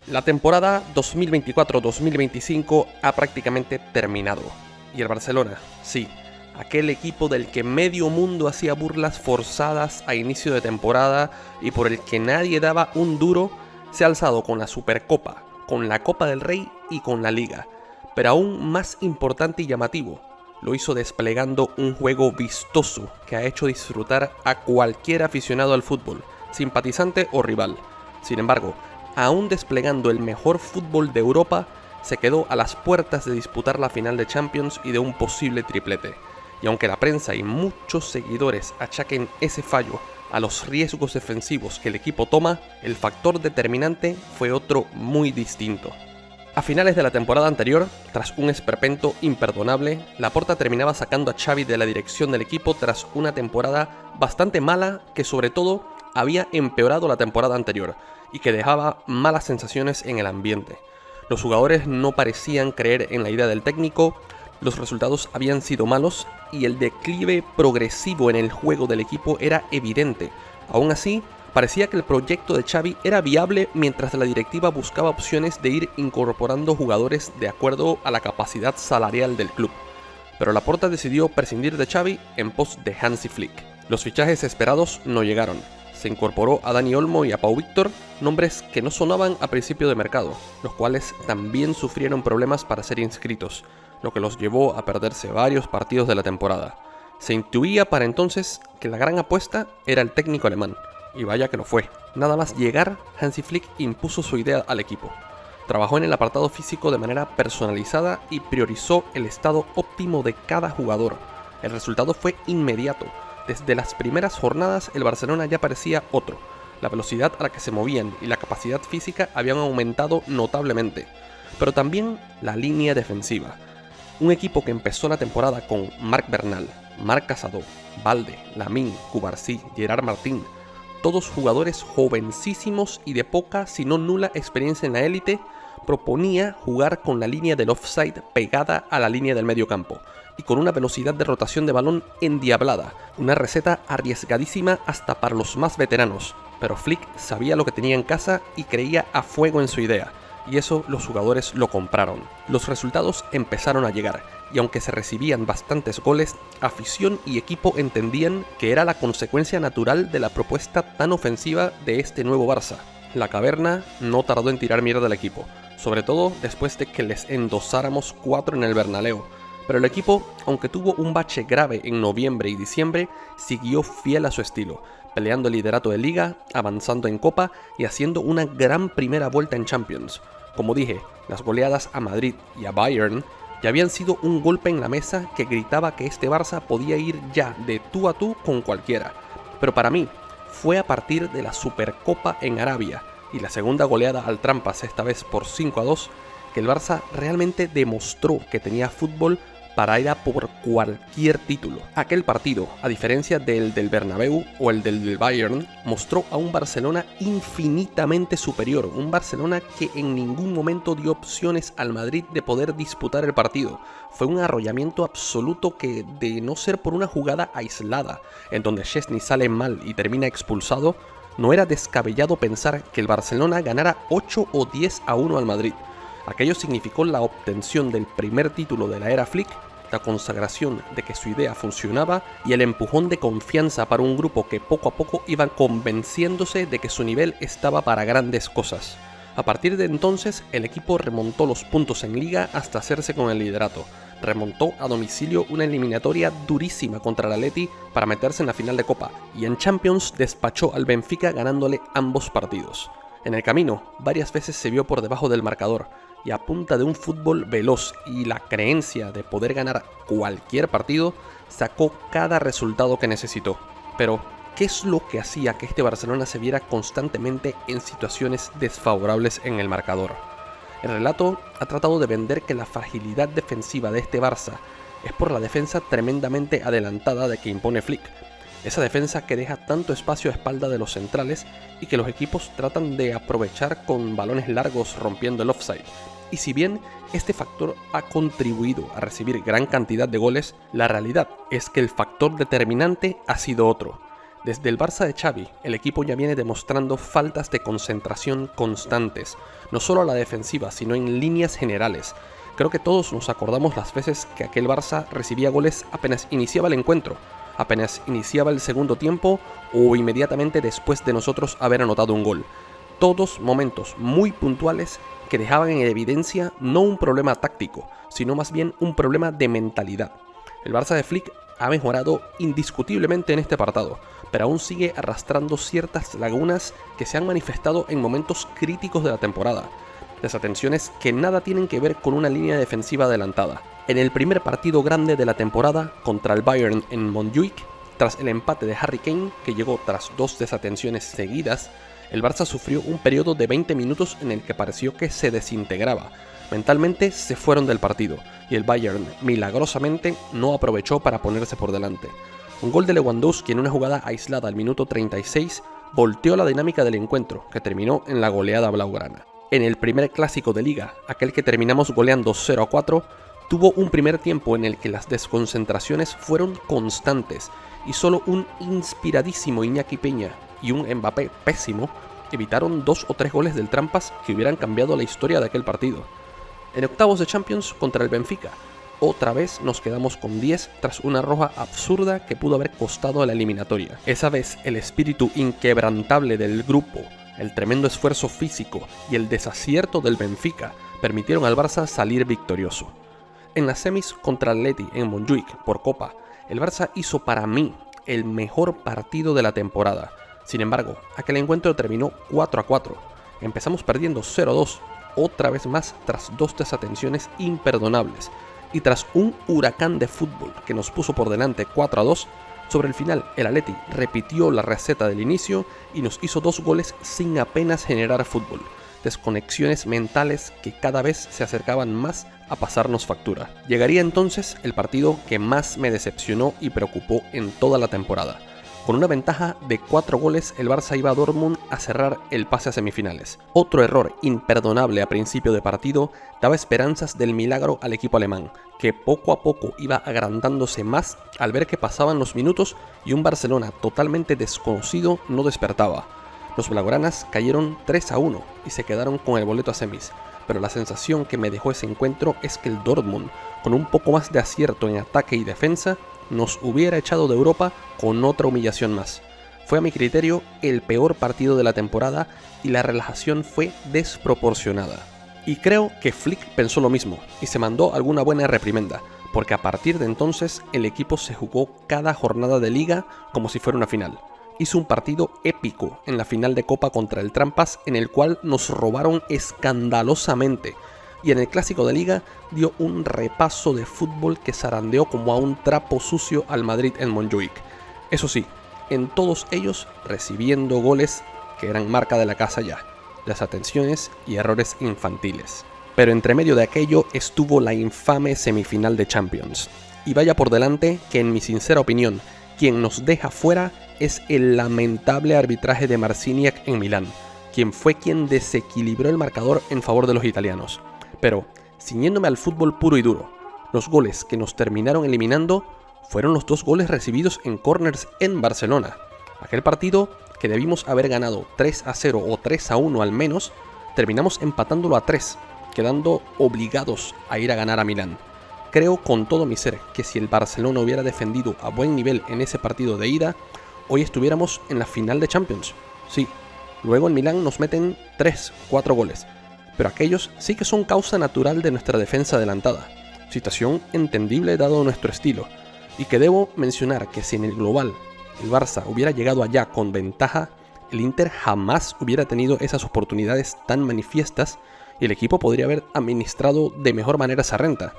La temporada 2024-2025 ha prácticamente terminado. Y el Barcelona, sí, aquel equipo del que medio mundo hacía burlas forzadas a inicio de temporada y por el que nadie daba un duro, se ha alzado con la Supercopa, con la Copa del Rey y con la Liga. Pero aún más importante y llamativo, lo hizo desplegando un juego vistoso que ha hecho disfrutar a cualquier aficionado al fútbol, simpatizante o rival. Sin embargo, aún desplegando el mejor fútbol de Europa, se quedó a las puertas de disputar la final de Champions y de un posible triplete. Y aunque la prensa y muchos seguidores achaquen ese fallo a los riesgos defensivos que el equipo toma, el factor determinante fue otro muy distinto. A finales de la temporada anterior, tras un esperpento imperdonable, Laporta terminaba sacando a Xavi de la dirección del equipo tras una temporada bastante mala que sobre todo había empeorado la temporada anterior y que dejaba malas sensaciones en el ambiente. Los jugadores no parecían creer en la idea del técnico, los resultados habían sido malos y el declive progresivo en el juego del equipo era evidente. Aún así, parecía que el proyecto de Xavi era viable mientras la directiva buscaba opciones de ir incorporando jugadores de acuerdo a la capacidad salarial del club. Pero Laporta decidió prescindir de Xavi en pos de Hansi Flick. Los fichajes esperados no llegaron. Se incorporó a Dani Olmo y a Pau Víctor, nombres que no sonaban a principio de mercado, los cuales también sufrieron problemas para ser inscritos, lo que los llevó a perderse varios partidos de la temporada. Se intuía para entonces que la gran apuesta era el técnico alemán, y vaya que lo fue. Nada más llegar, Hansi Flick impuso su idea al equipo. Trabajó en el apartado físico de manera personalizada y priorizó el estado óptimo de cada jugador. El resultado fue inmediato. Desde las primeras jornadas el Barcelona ya parecía otro. La velocidad a la que se movían y la capacidad física habían aumentado notablemente. Pero también la línea defensiva. Un equipo que empezó la temporada con Marc Bernal, Marc Casado, Balde, Lamine, Cubarsí, Gerard Martín, todos jugadores jovencísimos y de poca, si no nula experiencia en la élite, proponía jugar con la línea del offside pegada a la línea del medio campo y con una velocidad de rotación de balón endiablada, una receta arriesgadísima hasta para los más veteranos, pero Flick sabía lo que tenía en casa y creía a fuego en su idea, y eso los jugadores lo compraron. Los resultados empezaron a llegar, y aunque se recibían bastantes goles, afición y equipo entendían que era la consecuencia natural de la propuesta tan ofensiva de este nuevo Barça. La caverna no tardó en tirar mierda al equipo, sobre todo después de que les endosáramos 4 en el Bernabéu. Pero el equipo, aunque tuvo un bache grave en noviembre y diciembre, siguió fiel a su estilo, peleando el liderato de Liga, avanzando en Copa y haciendo una gran primera vuelta en Champions. Como dije, las goleadas a Madrid y a Bayern ya habían sido un golpe en la mesa que gritaba que este Barça podía ir ya de tú a tú con cualquiera. Pero para mí, fue a partir de la Supercopa en Arabia y la segunda goleada al Trampas, esta vez por 5-2, que el Barça realmente demostró que tenía fútbol para ir a por cualquier título. Aquel partido, a diferencia del Bernabéu o el del Bayern, mostró a un Barcelona infinitamente superior, un Barcelona que en ningún momento dio opciones al Madrid de poder disputar el partido. Fue un arrollamiento absoluto que, de no ser por una jugada aislada, en donde Szczęsny sale mal y termina expulsado, no era descabellado pensar que el Barcelona ganara 8 o 10-1 al Madrid. Aquello significó la obtención del primer título de la era Flick, la consagración de que su idea funcionaba y el empujón de confianza para un grupo que poco a poco iba convenciéndose de que su nivel estaba para grandes cosas. A partir de entonces, el equipo remontó los puntos en Liga hasta hacerse con el liderato. Remontó a domicilio una eliminatoria durísima contra el Atleti para meterse en la final de Copa y en Champions despachó al Benfica ganándole ambos partidos. En el camino, varias veces se vio por debajo del marcador, y a punta de un fútbol veloz y la creencia de poder ganar cualquier partido, sacó cada resultado que necesitó. Pero, ¿qué es lo que hacía que este Barcelona se viera constantemente en situaciones desfavorables en el marcador? El relato ha tratado de vender que la fragilidad defensiva de este Barça es por la defensa tremendamente adelantada de que impone Flick. Esa defensa que deja tanto espacio a espalda de los centrales y que los equipos tratan de aprovechar con balones largos rompiendo el offside. Y si bien este factor ha contribuido a recibir gran cantidad de goles, la realidad es que el factor determinante ha sido otro. Desde el Barça de Xavi, el equipo ya viene demostrando faltas de concentración constantes, no solo a la defensiva, sino en líneas generales. Creo que todos nos acordamos las veces que aquel Barça recibía goles apenas iniciaba el encuentro, apenas iniciaba el segundo tiempo o inmediatamente después de nosotros haber anotado un gol. Todos momentos muy puntuales que dejaban en evidencia no un problema táctico, sino más bien un problema de mentalidad. El Barça de Flick ha mejorado indiscutiblemente en este apartado, pero aún sigue arrastrando ciertas lagunas que se han manifestado en momentos críticos de la temporada. Desatenciones que nada tienen que ver con una línea defensiva adelantada. En el primer partido grande de la temporada contra el Bayern en Montjuic, tras el empate de Harry Kane, que llegó tras 2 desatenciones seguidas, el Barça sufrió un periodo de 20 minutos en el que pareció que se desintegraba. Mentalmente se fueron del partido y el Bayern milagrosamente no aprovechó para ponerse por delante. Un gol de Lewandowski en una jugada aislada al minuto 36 volteó la dinámica del encuentro, que terminó en la goleada blaugrana. En el primer clásico de liga, aquel que terminamos goleando 0-4, tuvo un primer tiempo en el que las desconcentraciones fueron constantes y solo un inspiradísimo Iñaki Peña y un Mbappé pésimo evitaron 2 o 3 goles del Trampas que hubieran cambiado la historia de aquel partido. En octavos de Champions contra el Benfica, otra vez nos quedamos con 10 tras una roja absurda que pudo haber costado la eliminatoria. Esa vez el espíritu inquebrantable del grupo, el tremendo esfuerzo físico y el desacierto del Benfica permitieron al Barça salir victorioso. En las semis contra el Atleti en Montjuic por Copa, el Barça hizo para mí el mejor partido de la temporada. Sin embargo, aquel encuentro terminó 4-4. Empezamos perdiendo 0-2, otra vez más tras 2 desatenciones imperdonables. Y tras un huracán de fútbol que nos puso por delante 4-2, sobre el final el Atleti repitió la receta del inicio y nos hizo 2 goles sin apenas generar fútbol. Desconexiones mentales que cada vez se acercaban más a pasarnos factura. Llegaría entonces el partido que más me decepcionó y preocupó en toda la temporada. Con una ventaja de 4 goles, el Barça iba a Dortmund a cerrar el pase a semifinales. Otro error imperdonable a principio de partido daba esperanzas del milagro al equipo alemán, que poco a poco iba agrandándose más al ver que pasaban los minutos y un Barcelona totalmente desconocido no despertaba. Los blaugranas cayeron 3-1 y se quedaron con el boleto a semis, pero la sensación que me dejó ese encuentro es que el Dortmund, con un poco más de acierto en ataque y defensa, nos hubiera echado de Europa con otra humillación más. Fue a mi criterio el peor partido de la temporada y la relajación fue desproporcionada. Y creo que Flick pensó lo mismo y se mandó alguna buena reprimenda, porque a partir de entonces el equipo se jugó cada jornada de liga como si fuera una final. Hizo un partido épico en la final de Copa contra el Trampas en el cual nos robaron escandalosamente. Y en el clásico de liga dio un repaso de fútbol que zarandeó como a un trapo sucio al Madrid en Montjuic. Eso sí, en todos ellos recibiendo goles que eran marca de la casa ya, desatenciones y errores infantiles. Pero entre medio de aquello estuvo la infame semifinal de Champions. Y vaya por delante que en mi sincera opinión, quien nos deja fuera es el lamentable arbitraje de Marciniak en Milán, quien fue quien desequilibró el marcador en favor de los italianos. Pero, ciñéndome al fútbol puro y duro, los goles que nos terminaron eliminando fueron los 2 goles recibidos en corners en Barcelona. Aquel partido que debimos haber ganado 3-0 o 3-1 al menos, terminamos empatándolo a 3, quedando obligados a ir a ganar a Milán. Creo con todo mi ser que si el Barcelona hubiera defendido a buen nivel en ese partido de ida, hoy estuviéramos en la final de Champions. Sí, luego en Milán nos meten 3-4 goles. Pero aquellos sí que son causa natural de nuestra defensa adelantada, situación entendible dado nuestro estilo, y que debo mencionar que si en el global el Barça hubiera llegado allá con ventaja, el Inter jamás hubiera tenido esas oportunidades tan manifiestas y el equipo podría haber administrado de mejor manera esa renta.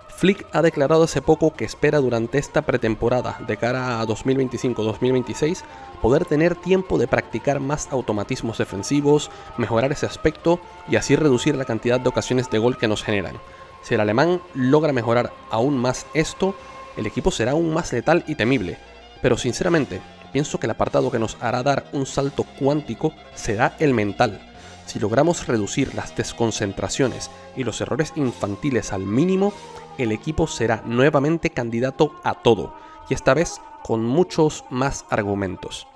Flick ha declarado hace poco que espera durante esta pretemporada de cara a 2025-2026 poder tener tiempo de practicar más automatismos defensivos, mejorar ese aspecto y así reducir la cantidad de ocasiones de gol que nos generan. Si el alemán logra mejorar aún más esto, el equipo será aún más letal y temible. Pero sinceramente, pienso que el apartado que nos hará dar un salto cuántico será el mental. Si logramos reducir las desconcentraciones y los errores infantiles al mínimo, el equipo será nuevamente candidato a todo y esta vez con muchos más argumentos.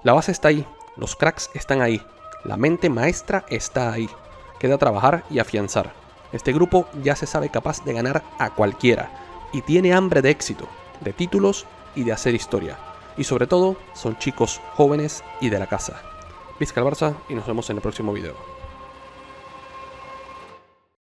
La base está ahí, los cracks están ahí, la mente maestra está ahí. Queda trabajar y afianzar. Este grupo ya se sabe capaz de ganar a cualquiera y tiene hambre de éxito, de títulos y de hacer historia. Y sobre todo, son chicos jóvenes y de la casa. Vizca el Barça y nos vemos en el próximo video.